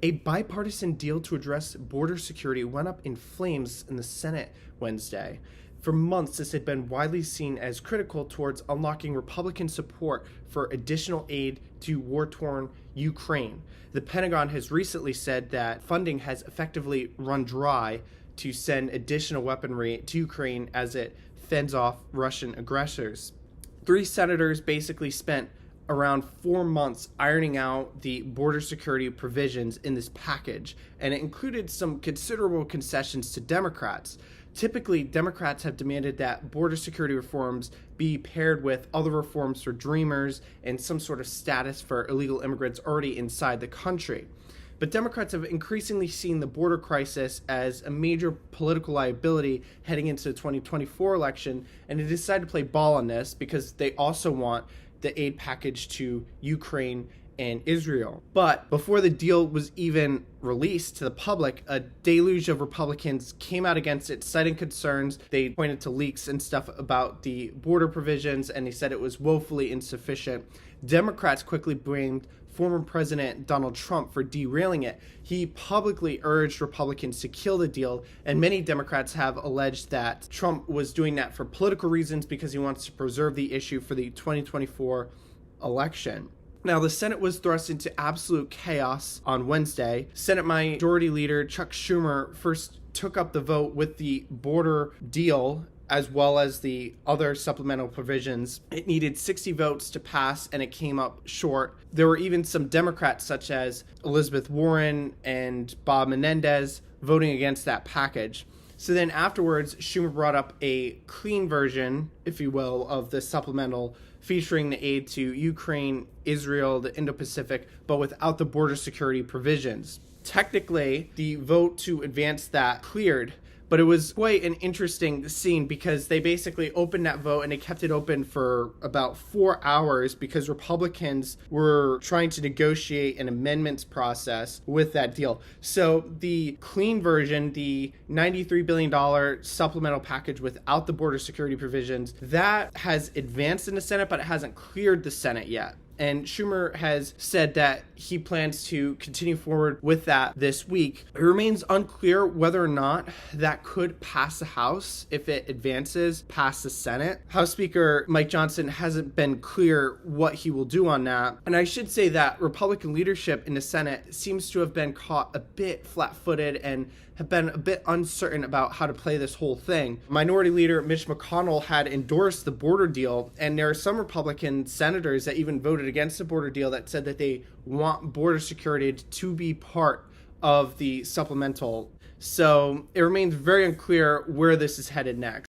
A bipartisan deal to address border security went up in flames in the Senate Wednesday. For months, this had been widely seen as critical towards unlocking Republican support for additional aid to war-torn Ukraine. The Pentagon has recently said that funding has effectively run dry to send additional weaponry to Ukraine as it fends off Russian aggressors. Three senators basically spent around 4 months ironing out the border security provisions in this package, and it included some considerable concessions to Democrats. Typically, Democrats have demanded that border security reforms be paired with other reforms for Dreamers and some sort of status for illegal immigrants already inside the country. But Democrats have increasingly seen the border crisis as a major political liability heading into the 2024 election, and they decided to play ball on this because they also want the aid package to Ukraine and Israel. But before the deal was even released to the public, a deluge of Republicans came out against it, citing concerns. They pointed to leaks and stuff about the border provisions, and they said it was woefully insufficient. Democrats quickly blamed former President Donald Trump for derailing it. He publicly urged Republicans to kill the deal, and many Democrats have alleged that Trump was doing that for political reasons because he wants to preserve the issue for the 2024 election. Now, the Senate was thrust into absolute chaos on Wednesday. Senate Majority Leader Chuck Schumer first took up the vote with the border deal as well as the other supplemental provisions. It needed 60 votes to pass, and it came up short. There were even some Democrats, such as Elizabeth Warren and Bob Menendez, voting against that package. So then afterwards, Schumer brought up a clean version, if you will, of the supplemental featuring the aid to Ukraine, Israel, the Indo-Pacific, but without the border security provisions. Technically, the vote to advance that cleared, but it was quite an interesting scene because they basically opened that vote and they kept it open for about 4 hours because Republicans were trying to negotiate an amendments process with that deal. So the clean version, the $93 billion supplemental package without the border security provisions, that has advanced in the Senate, but it hasn't cleared the Senate yet. And Schumer has said that he plans to continue forward with that this week. It remains unclear whether or not that could pass the House if it advances past the Senate. House Speaker Mike Johnson hasn't been clear what he will do on that. And I should say that Republican leadership in the Senate seems to have been caught a bit flat-footed and have been a bit uncertain about how to play this whole thing. Minority Leader Mitch McConnell had endorsed the border deal, and there are some Republican senators that even voted against the border deal that said that they want border security to be part of the supplemental. So it remains very unclear where this is headed next.